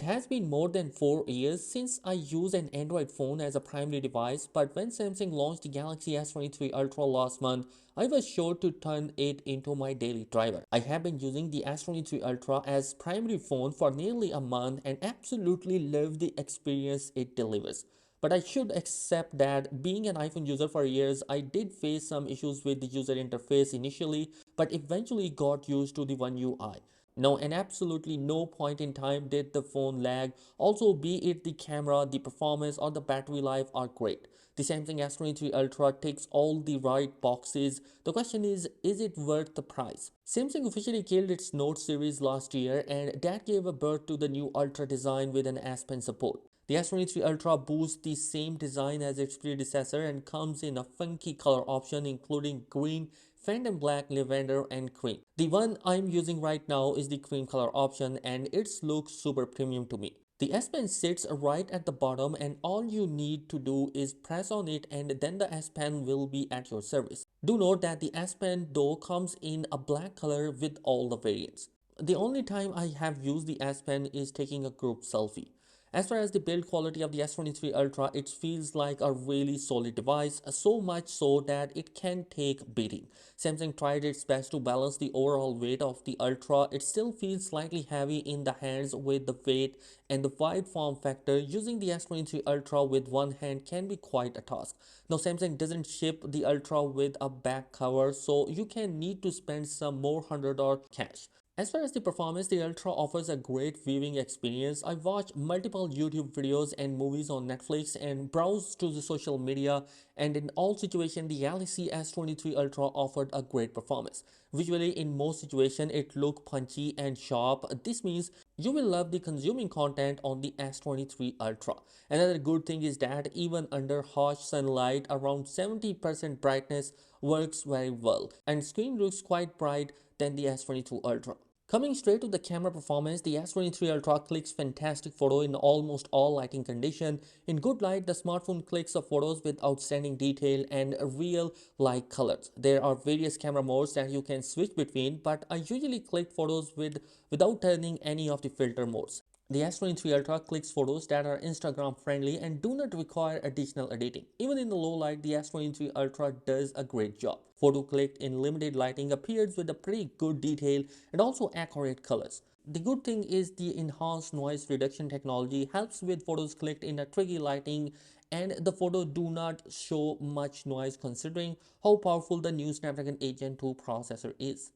It has been more than 4 years since I use an Android phone as a primary device, but when Samsung launched the Galaxy S23 Ultra last month, I was sure to turn it into my daily driver. I have been using the S23 Ultra as primary phone for nearly a month and absolutely love the experience it delivers. But I should accept that being an iPhone user for years, I did face some issues with the user interface initially, but eventually got used to the One UI. No, and absolutely no point in time did the phone lag. Also, be it the camera, the performance, or the battery life are great. The Samsung S23 Ultra ticks all the right boxes. The question is it worth the price? Samsung officially killed its Note series last year, and that gave a birth to the new Ultra design with an S Pen support. The S23 Ultra boosts the same design as its predecessor and comes in a funky color option including green, phantom black, lavender and cream. The one I'm using right now is the cream color option and it looks super premium to me. The S Pen sits right at the bottom and all you need to do is press on it and then the S Pen will be at your service. Do note that the S Pen though comes in a black color with all the variants. The only time I have used the S Pen is taking a group selfie. As far as the build quality of the S23 Ultra, it feels like a really solid device, so much so that it can take beating. Samsung tried its best to balance the overall weight of the Ultra. It still feels slightly heavy in the hands with the weight and the wide form factor. Using the S23 Ultra with one hand can be quite a task. Now Samsung doesn't ship the Ultra with a back cover, so you can need to spend some more $100 cash. As far as the performance, the Ultra offers a great viewing experience. I watch multiple YouTube videos and movies on Netflix and browse to the social media, and in all situations the Galaxy S23 Ultra offered a great performance. Visually in most situations it looked punchy and sharp. This means you will love the consuming content on the S23 Ultra. Another good thing is that even under harsh sunlight around 70% brightness works very well and screen looks quite bright than the S22 Ultra. Coming straight to the camera performance, the S23 Ultra clicks fantastic photo in almost all lighting condition. In good light, the smartphone clicks the photos with outstanding detail and real like colors. There are various camera modes that you can switch between, but I usually click photos without turning any of the filter modes. The S23 Ultra clicks photos that are Instagram friendly and do not require additional editing. Even in the low light, the S23 Ultra does a great job. Photo clicked in limited lighting appears with a pretty good detail and also accurate colors. The good thing is the enhanced noise reduction technology helps with photos clicked in a tricky lighting and the photo do not show much noise considering how powerful the new Snapdragon 8 Gen 2 processor is.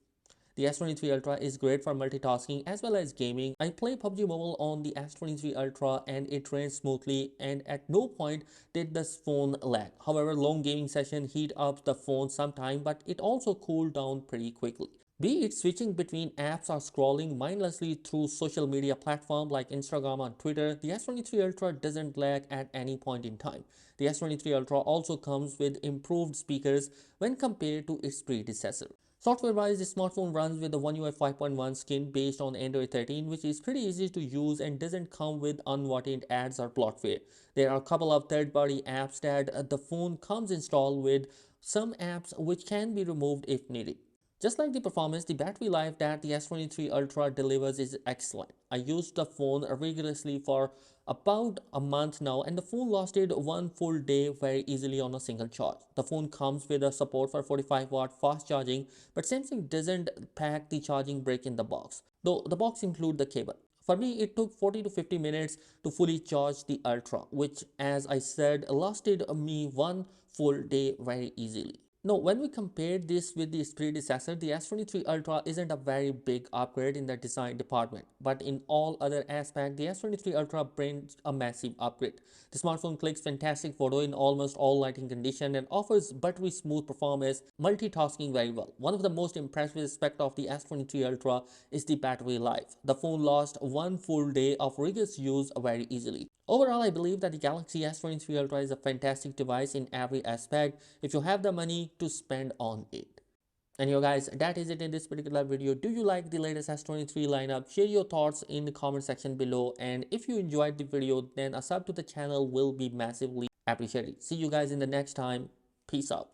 The S23 Ultra is great for multitasking as well as gaming. I play PUBG Mobile on the S23 Ultra and it runs smoothly and at no point did the phone lag. However, long gaming session heat up the phone sometime but it also cooled down pretty quickly. Be it switching between apps or scrolling mindlessly through social media platforms like Instagram or Twitter, the S23 Ultra doesn't lag at any point in time. The S23 Ultra also comes with improved speakers when compared to its predecessor. Software-wise, the smartphone runs with the One UI 5.1 skin based on Android 13, which is pretty easy to use and doesn't come with unwanted ads or bloatware. There are a couple of third-party apps that the phone comes installed with, some apps which can be removed if needed. Just like the performance, the battery life that the S23 Ultra delivers is excellent. I used the phone rigorously for about a month now and the phone lasted one full day very easily on a single charge. The phone comes with a support for 45-watt fast charging, but Samsung doesn't pack the charging brick in the box, though the box includes the cable. For me, it took 40 to 50 minutes to fully charge the Ultra, which as I said lasted me one full day very easily. Now, when we compare this with its predecessor, the S23 Ultra isn't a very big upgrade in the design department, but in all other aspects, the S23 Ultra brings a massive upgrade. The smartphone clicks fantastic photo in almost all lighting conditions and offers buttery smooth performance, multitasking very well. One of the most impressive aspects of the S23 Ultra is the battery life. The phone lasts one full day of rigorous use very easily. Overall, I believe that the Galaxy S23 Ultra is a fantastic device in every aspect if you have the money to spend on it. And you guys, that is it in this particular video. Do you like the latest S23 lineup? Share your thoughts in the comment section below. And if you enjoyed the video, then a sub to the channel will be massively appreciated. See you guys in the next time. Peace out.